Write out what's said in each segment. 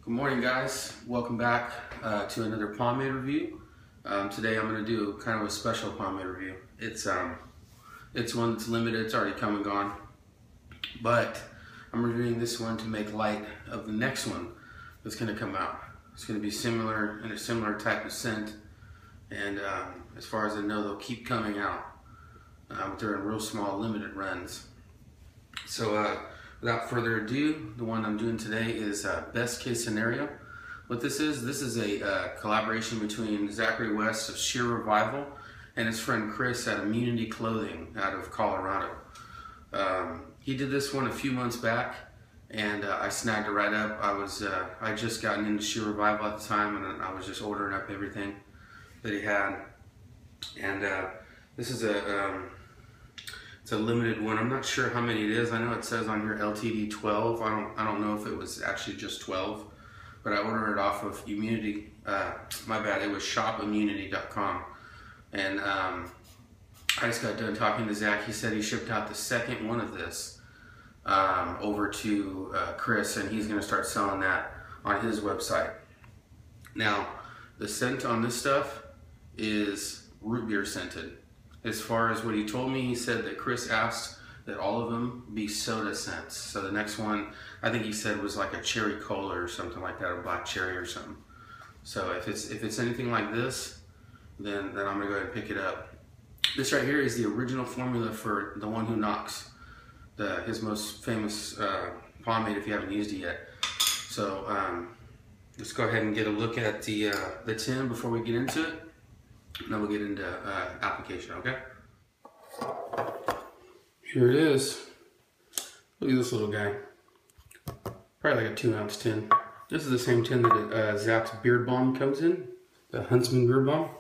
Good morning, guys. Welcome back to another pomade review. Today I'm going to do kind of a special pomade review. It's one that's limited. It's already come and gone, but I'm reviewing this one to make light of the next one that's going to come out. It's going to be similar in a similar type of scent, and as far as I know, they'll keep coming out. But they're in real small, limited runs. So without further ado, the one I'm doing today is Best Case Scenario. What this is a collaboration between Zachary West of Shear Revival and his friend Chris at Immunity Clothing out of Colorado. He did this one a few months back, and I snagged it right up. I just gotten into Shear Revival at the time, and I was just ordering up everything that he had. And this is it's a limited one. I'm not sure how many it is. I know it says on here LTD 12. I don't know if it was actually just 12, but I ordered it off of Immunity. My bad. It was shopimmunity.com, and I just got done talking to Zach. He said he shipped out the second one of this over to Chris, and he's going to start selling that on his website. Now, the scent on this stuff is root beer scented. As far as what he told me, he said that Chris asked that all of them be soda scents. So the next one, I think he said, was like a cherry cola or something like that, or black cherry or something. So if it's anything like this, then I'm gonna go ahead and pick it up. This right here is the original formula for The One Who Knocks, his most famous pomade, if you haven't used it yet. So let's go ahead and get a look at the tin before we get into it. And then we'll get into application, okay? Here it is. Look at this little guy. Probably like a 2-ounce tin. This is the same tin that Zach's beard balm comes in, the Huntsman beard balm.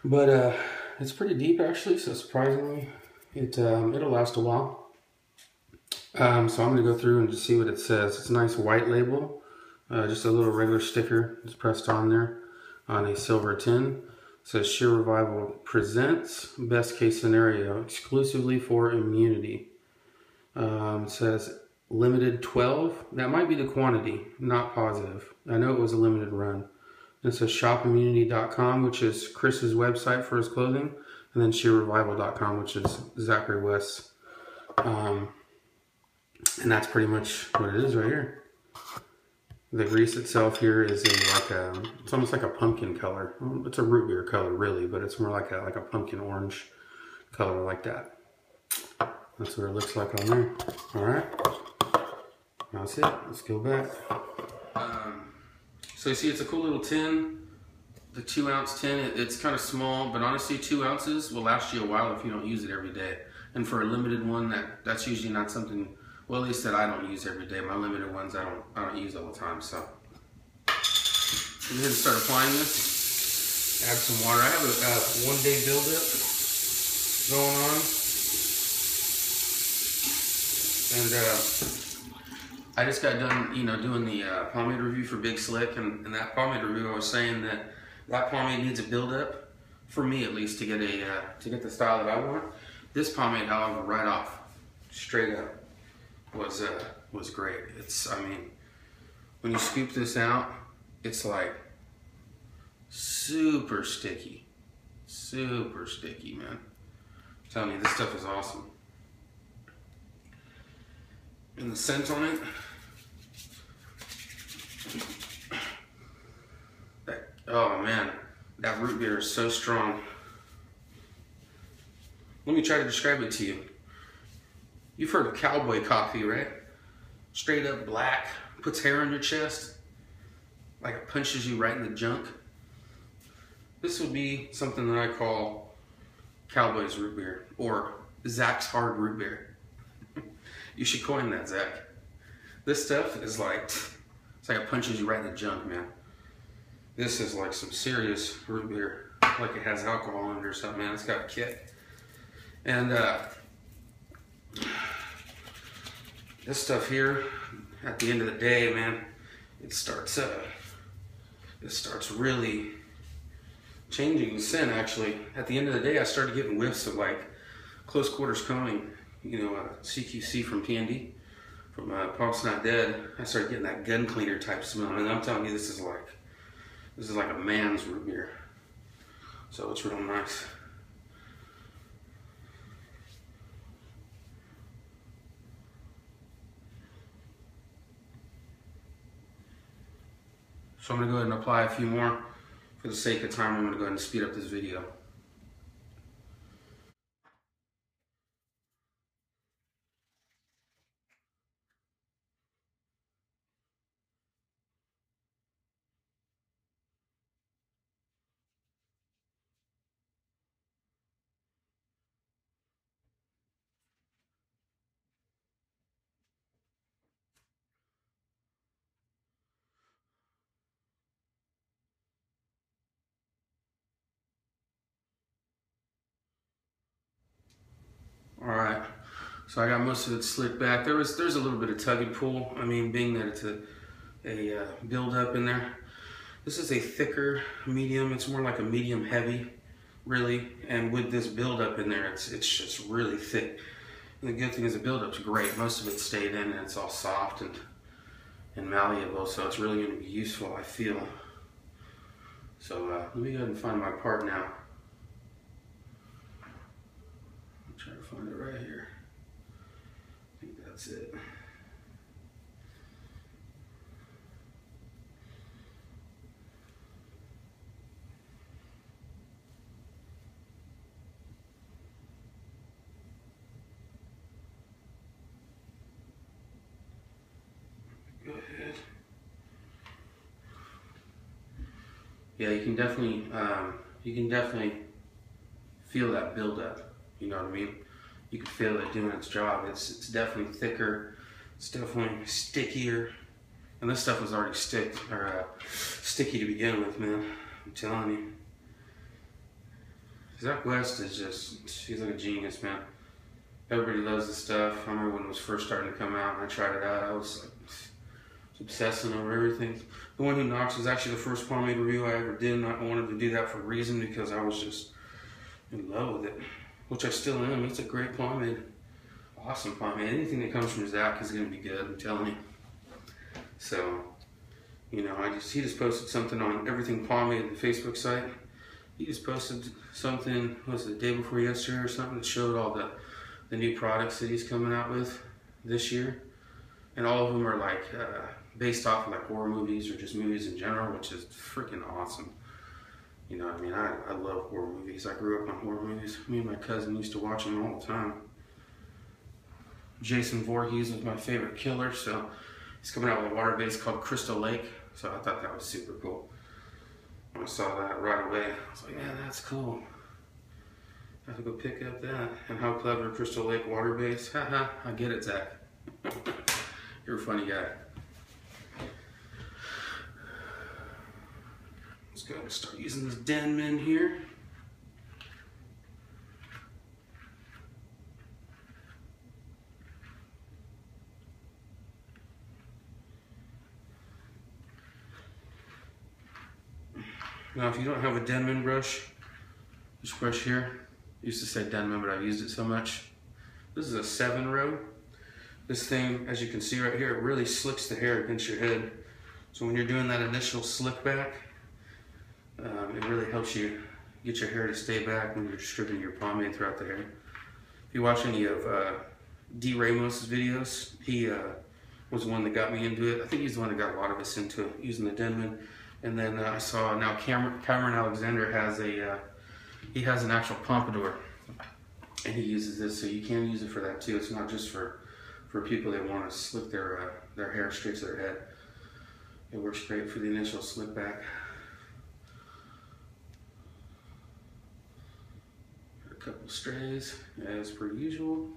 But it's pretty deep actually, so surprisingly, it'll last a while. So I'm gonna go through and just see what it says. It's a nice white label, just a little regular sticker is pressed on there on a silver tin. It says Shear Revival presents Best Case Scenario exclusively for Immunity. It says limited 12. That might be the quantity, not positive. I know it was a limited run. It says shopimmunity.com, which is Chris's website for his clothing, and then shearrevival.com, which is Zachary West's. And that's pretty much what it is right here. The grease itself here is it's almost like a pumpkin color. It's a root beer color really, but it's more like a pumpkin orange color like that. That's what it looks like on there. All right, that's it. Let's go back. So you see it's a cool little tin, the 2-ounce tin. It's kind of small, but honestly 2 ounces will last you a while if you don't use it every day. And for a limited one, that's usually not something, well, at least that I don't use every day. My limited ones I don't use all the time. So I'm going to start applying this. Add some water. I have a 1-day buildup going on, and I just got done, doing the pomade review for Big Slick, and that pomade review I was saying that pomade needs a buildup, for me at least, to get the style that I want. This pomade, however, right off, straight up, was great. I mean, when you scoop this out, it's like super sticky, man. I'm telling you, this stuff is awesome. And the scent on it, oh man, that root beer is so strong. Let me try to describe it to you. You've heard of cowboy coffee, right? Straight up black, puts hair on your chest, like it punches you right in the junk. This would be something that I call Cowboy's root beer, or Zach's hard root beer. You should coin that, Zach. This stuff is it's like it punches you right in the junk, man. This is like some serious root beer, like it has alcohol in it or something, man. It's got a kick. And this stuff here, at the end of the day, man, it starts really changing the scent. Actually, at the end of the day, I started getting whiffs of like close quarters coning, CQC from P&D. from Pulse Not Dead, I started getting that gun cleaner type smell, and I'm telling you, this is like a man's root beer. So it's real nice. So I'm going to go ahead and apply a few more. For the sake of time, I'm going to go ahead and speed up this video. Alright, so I got most of it slicked back. There's a little bit of tug and pull. I mean, being that it's a build up in there. This is a thicker medium. It's more like a medium heavy, really. And with this build up in there, it's just really thick. And the good thing is the build up's great. Most of it stayed in and it's all soft and malleable, so it's really going to be useful, I feel. So let me go ahead and find my part now. I'll try to find it right here. I think that's it. Go ahead. Yeah, you can definitely feel that buildup. You know what I mean? You can feel it doing its job. It's definitely thicker. It's definitely stickier. And this stuff was already sticky to begin with, man. I'm telling you. Zach West is he's like a genius, man. Everybody loves this stuff. I remember when it was first starting to come out and I tried it out. I was obsessing over everything. The One Who Knocks was actually the first pomade review I ever did, and I wanted to do that for a reason because I was just in love with it, which I still am. It's a great pomade. Awesome pomade. Anything that comes from Zach is going to be good, I'm telling you. So, you know, he just posted something on Everything Pomade, the Facebook site. He just posted something, was it the day before yesterday or something, that showed all the new products that he's coming out with this year. And all of them are like based off of like horror movies or just movies in general, which is freaking awesome. You know what I mean? I love horror movies. I grew up on horror movies. Me and my cousin used to watch them all the time. Jason Voorhees was my favorite killer, so he's coming out with a water base called Crystal Lake. So I thought that was super cool. When I saw that right away, I was like, yeah, that's cool. I have to go pick up that. And how clever, Crystal Lake water base. Haha, I get it, Zach. You're a funny guy. Let's go ahead and start using this Denman here. Now, if you don't have a Denman brush, this brush here, I used to say Denman, but I've used it so much. This is a 7-row. This thing, as you can see right here, it really slicks the hair against your head. So when you're doing that initial slick back, it really helps you get your hair to stay back when you're distributing your pomade throughout the hair. If you watch any of D. Ramos' videos, he was the one that got me into it. I think he's the one that got a lot of us into it, using the Denman. And then I saw now Cameron Alexander has he has an actual pompadour, and he uses this, so you can use it for that too. It's not just for people that want to slick their hair straight to their head. It works great for the initial slick back. A couple strays as per usual.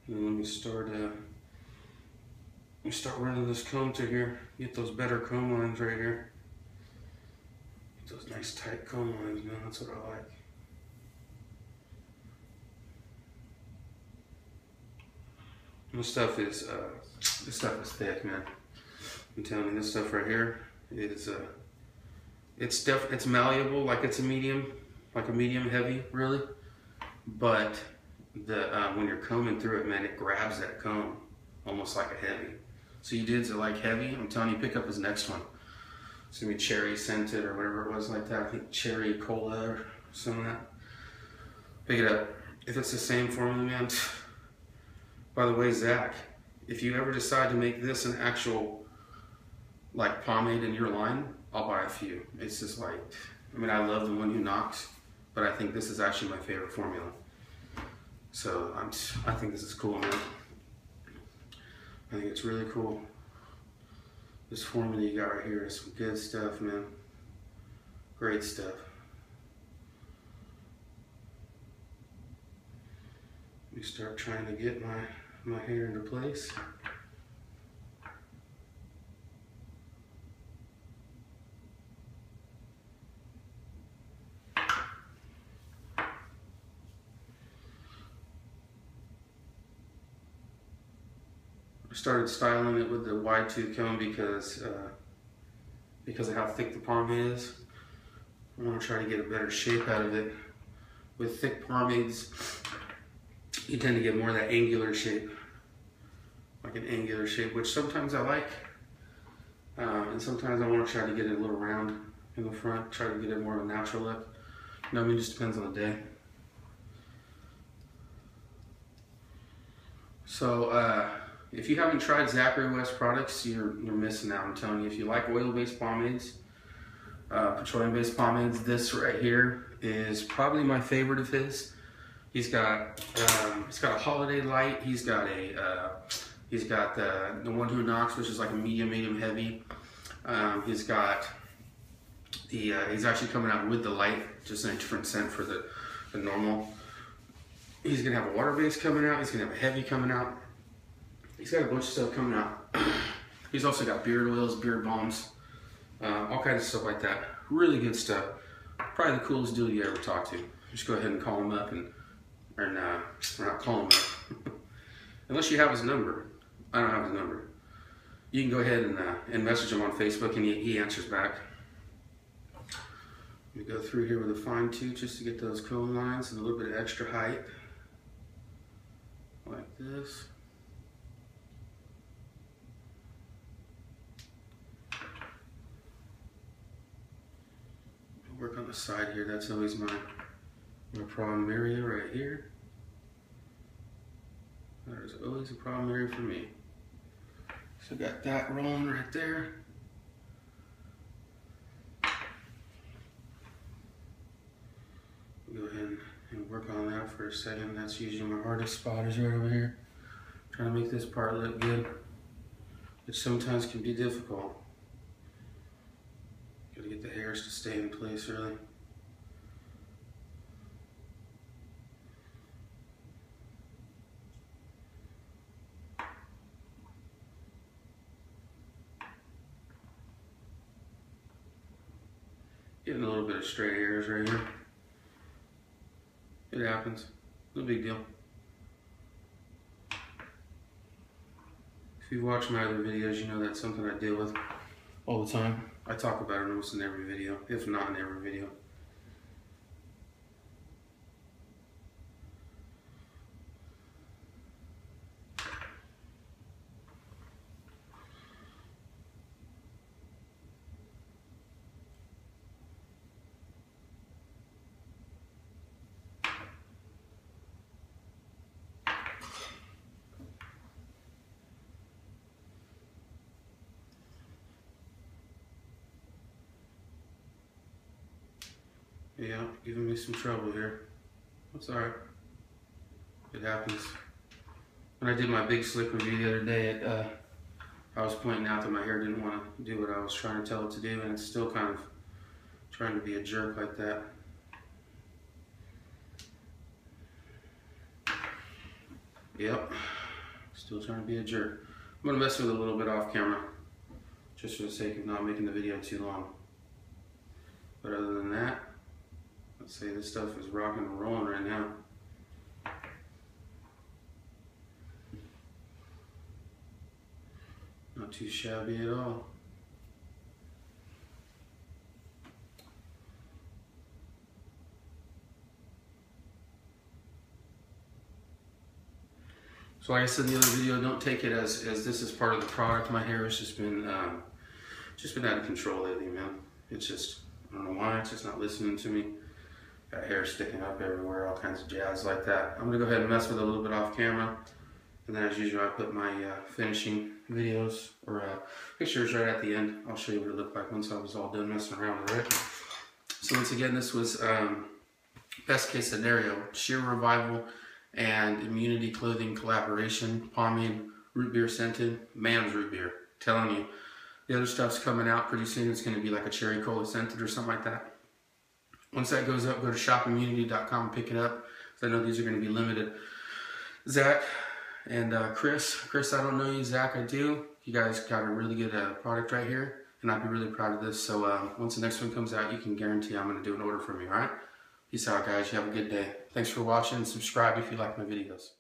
And let me start running this comb through here. Get those better comb lines right here. Get those nice tight comb lines, man. That's what I like. And this stuff is thick, man. I'm telling you, this stuff right here is it's malleable, like it's a medium heavy, really. But when you're combing through it, man, it grabs that comb almost like a heavy. So you dudes that like heavy, I'm telling you, pick up his next one. It's gonna be cherry scented or whatever it was like that. I think cherry cola or some of that. Pick it up. If it's the same formula, man. By the way, Zach, if you ever decide to make this an actual like pomade in your line, I'll buy a few. It's just like, I mean, I love the one who knocks, but I think this is actually my favorite formula. So I think this is cool, man. I think it's really cool. This formula you got right here is some good stuff, man. Great stuff. Let me start trying to get my hair into place. I started styling it with the wide tooth comb because of how thick the pomade is. I want to try to get a better shape out of it. With thick pomades, you tend to get more of that angular shape, like an angular shape, which sometimes I like, and sometimes I want to try to get it a little round in the front, try to get it more of a natural look. You know what I mean? It just depends on the day. So if you haven't tried Zachary West products, you're missing out. I'm telling you, if you like oil-based pomades, petroleum-based pomades, this right here is probably my favorite of his. He's got a holiday light. He's got the one who knocks, which is like a medium heavy. He's got the he's actually coming out with the light, just in a different scent for the normal. He's gonna have a water base coming out. He's gonna have a heavy coming out. He's got a bunch of stuff coming out. He's also got beard oils, beard balms, all kinds of stuff like that. Really good stuff. Probably the coolest dude you ever talk to. Just go ahead and call him up or not call him up. Unless you have his number. I don't have his number. You can go ahead and message him on Facebook and he answers back. Let me go through here with a fine tooth just to get those comb lines and a little bit of extra height. Like this. Work on the side here. That's always my problem area right here. There's always a problem area for me. So got that rolling right there. Go ahead and work on that for a second. That's usually my hardest spot is right over here. Trying to make this part look good, which sometimes can be difficult. Gotta get the hairs to stay in place really. Getting a little bit of stray hairs right here. It happens. No big deal. If you've watched my other videos, you know that's something I deal with all the time. I talk about it almost in every video, if not in every video. Yeah, giving me some trouble here. That's alright. It happens. When I did my big slick review the other day, I was pointing out that my hair didn't want to do what I was trying to tell it to do, and it's still kind of trying to be a jerk like that. Yep, still trying to be a jerk. I'm going to mess with it a little bit off camera, just for the sake of not making the video too long. But other than that, let's say this stuff is rocking and rolling right now. Not too shabby at all. So like I said in the other video, don't take it as this is part of the product. My hair has just been out of control lately, man. It's just, I don't know why, it's just not listening to me. Got hair sticking up everywhere, all kinds of jazz like that. I'm gonna go ahead and mess with it a little bit off camera. And then as usual, I put my finishing videos or pictures right at the end. I'll show you what it looked like once I was all done messing around with it. So once again, this was Best Case Scenario, Shear Revival and Immunity Clothing collaboration, pomade, root beer scented, man's root beer. Telling you, the other stuff's coming out pretty soon. It's gonna be like a cherry cola scented or something like that. Once that goes up, go to shopimmunity.com and pick it up. I know these are gonna be limited. Zach and Chris, I don't know you. Zach, I do. You guys got a really good product right here, and I'd be really proud of this. So once the next one comes out, you can guarantee I'm going to do an order from you, all right? Peace out, guys. You have a good day. Thanks for watching. Subscribe if you like my videos.